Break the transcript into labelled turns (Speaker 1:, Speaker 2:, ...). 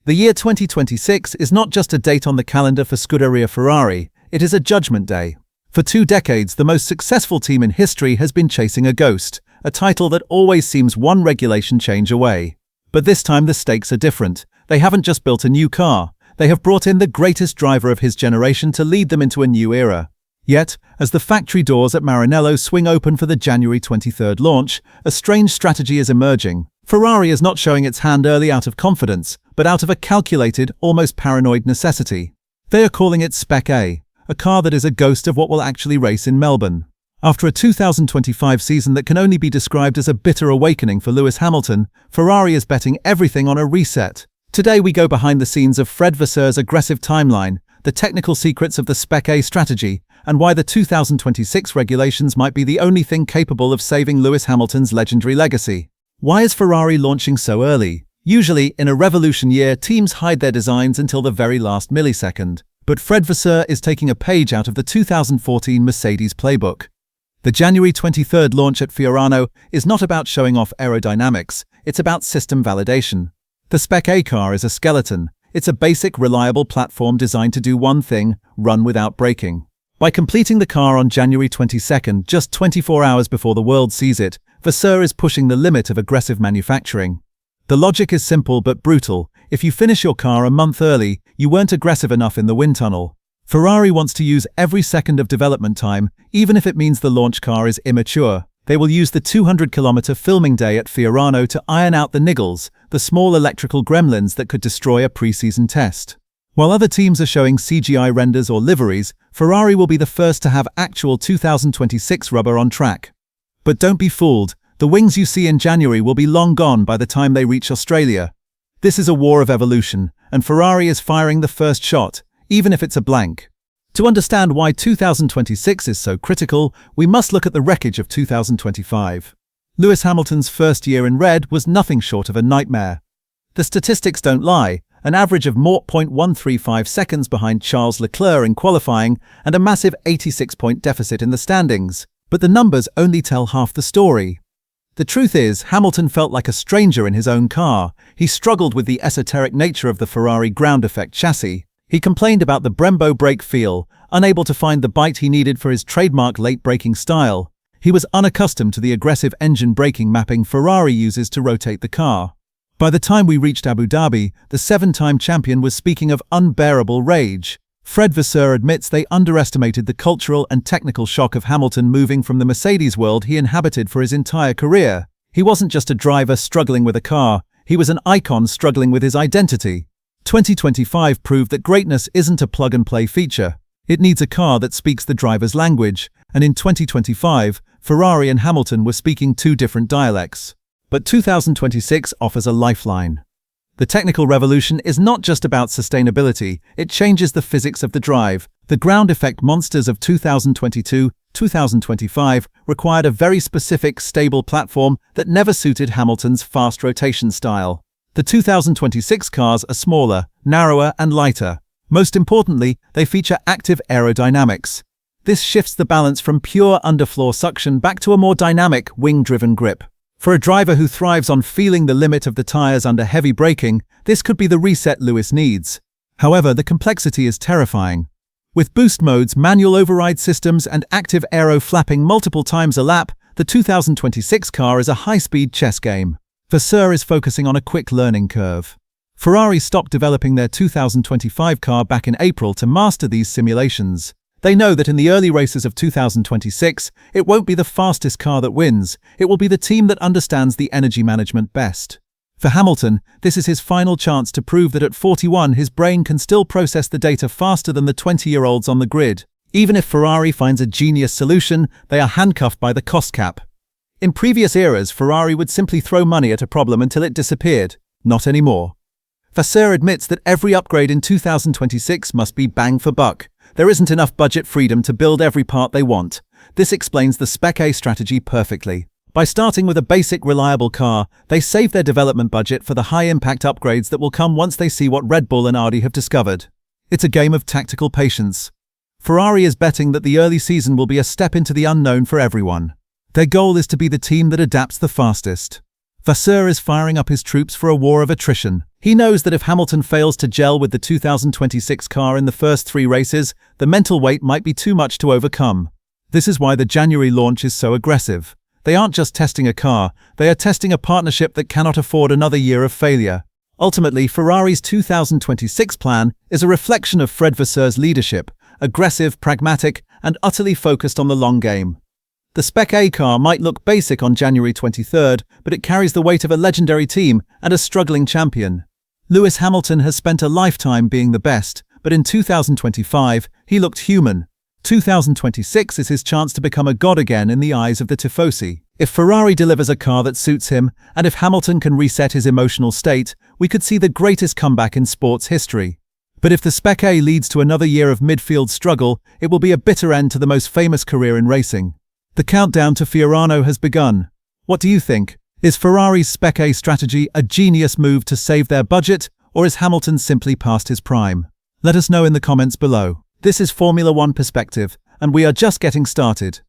Speaker 1: The year 2026 is not just a date on the calendar for Scuderia Ferrari, it is a judgment day. For 2 decades, the most successful team in history has been chasing a ghost, a title that always seems one regulation change away. But this time the stakes are different. They haven't just built a new car, they have brought in the greatest driver of his generation to lead them into a new era. Yet, as the factory doors at Maranello swing open for the January 23rd launch, a strange strategy is emerging. Ferrari is not showing its hand early out of confidence, but out of a calculated, almost paranoid necessity. They are calling it Spec A, a car that is a ghost of what will actually race in Melbourne. After a 2025 season that can only be described as a bitter awakening for Lewis Hamilton, Ferrari is betting everything on a reset. Today we go behind the scenes of Fred Vasseur's aggressive timeline, the technical secrets of the Spec A strategy, and why the 2026 regulations might be the only thing capable of saving Lewis Hamilton's legendary legacy. Why is Ferrari launching so early? Usually, in a revolution year, teams hide their designs until the very last millisecond. But Fred Vasseur is taking a page out of the 2014 Mercedes playbook. The January 23rd launch at Fiorano is not about showing off aerodynamics, it's about system validation. The Spec A car is a skeleton. It's a basic, reliable platform designed to do one thing: run without braking. By completing the car on January 22nd, just 24 hours before the world sees it, Vasseur is pushing the limit of aggressive manufacturing. The logic is simple but brutal. If you finish your car a month early, you weren't aggressive enough in the wind tunnel. Ferrari wants to use every second of development time, even if it means the launch car is immature. They will use the 200-kilometer filming day at Fiorano to iron out the niggles, the small electrical gremlins that could destroy a pre-season test. While other teams are showing CGI renders or liveries, Ferrari will be the first to have actual 2026 rubber on track. But don't be fooled, the wings you see in January will be long gone by the time they reach Australia. This is a war of evolution, and Ferrari is firing the first shot, even if it's a blank. To understand why 2026 is so critical, we must look at the wreckage of 2025. Lewis Hamilton's first year in red was nothing short of a nightmare. The statistics don't lie, an average of 0.135 seconds behind Charles Leclerc in qualifying and a massive 86-point deficit in the standings. But the numbers only tell half the story. The truth is, Hamilton felt like a stranger in his own car. He struggled with the esoteric nature of the Ferrari ground effect chassis. He complained about the Brembo brake feel, unable to find the bite he needed for his trademark late braking style. He was unaccustomed to the aggressive engine braking mapping Ferrari uses to rotate the car. By the time we reached Abu Dhabi, the 7-time champion was speaking of unbearable rage. Fred Vasseur admits they underestimated the cultural and technical shock of Hamilton moving from the Mercedes world he inhabited for his entire career. He wasn't just a driver struggling with a car, he was an icon struggling with his identity. 2025 proved that greatness isn't a plug-and-play feature. It needs a car that speaks the driver's language, and in 2025, Ferrari and Hamilton were speaking 2 different dialects. But 2026 offers a lifeline. The technical revolution is not just about sustainability, it changes the physics of the drive. The ground effect monsters of 2022-2025 required a very specific, stable platform that never suited Hamilton's fast rotation style. The 2026 cars are smaller, narrower, and lighter. Most importantly, they feature active aerodynamics. This shifts the balance from pure underfloor suction back to a more dynamic, wing-driven grip. For a driver who thrives on feeling the limit of the tires under heavy braking, this could be the reset Lewis needs. However, the complexity is terrifying. With boost modes, manual override systems, and active aero flapping multiple times a lap, the 2026 car is a high-speed chess game. Vasseur is focusing on a quick learning curve. Ferrari stopped developing their 2025 car back in April to master these simulations. They know that in the early races of 2026, it won't be the fastest car that wins, it will be the team that understands the energy management best. For Hamilton, this is his final chance to prove that at 41 his brain can still process the data faster than the 20-year-olds on the grid. Even if Ferrari finds a genius solution, they are handcuffed by the cost cap. In previous eras, Ferrari would simply throw money at a problem until it disappeared. Not anymore. Vasseur admits that every upgrade in 2026 must be bang for buck. There isn't enough budget freedom to build every part they want. This explains the Spec A strategy perfectly. By starting with a basic, reliable car, they save their development budget for the high-impact upgrades that will come once they see what Red Bull and Audi have discovered. It's a game of tactical patience. Ferrari is betting that the early season will be a step into the unknown for everyone. Their goal is to be the team that adapts the fastest. Vasseur is firing up his troops for a war of attrition. He knows that if Hamilton fails to gel with the 2026 car in the first 3 races, the mental weight might be too much to overcome. This is why the January launch is so aggressive. They aren't just testing a car, they are testing a partnership that cannot afford another year of failure. Ultimately, Ferrari's 2026 plan is a reflection of Fred Vasseur's leadership, aggressive, pragmatic, and utterly focused on the long game. The Spec A car might look basic on January 23rd, but it carries the weight of a legendary team and a struggling champion. Lewis Hamilton has spent a lifetime being the best, but in 2025, he looked human. 2026 is his chance to become a god again in the eyes of the tifosi. If Ferrari delivers a car that suits him, and if Hamilton can reset his emotional state, we could see the greatest comeback in sports history. But if the Spec A leads to another year of midfield struggle, it will be a bitter end to the most famous career in racing. The countdown to Fiorano has begun. What do you think? Is Ferrari's Spec A strategy a genius move to save their budget, or is Hamilton simply past his prime? Let us know in the comments below. This is Formula One Perspective, and we are just getting started.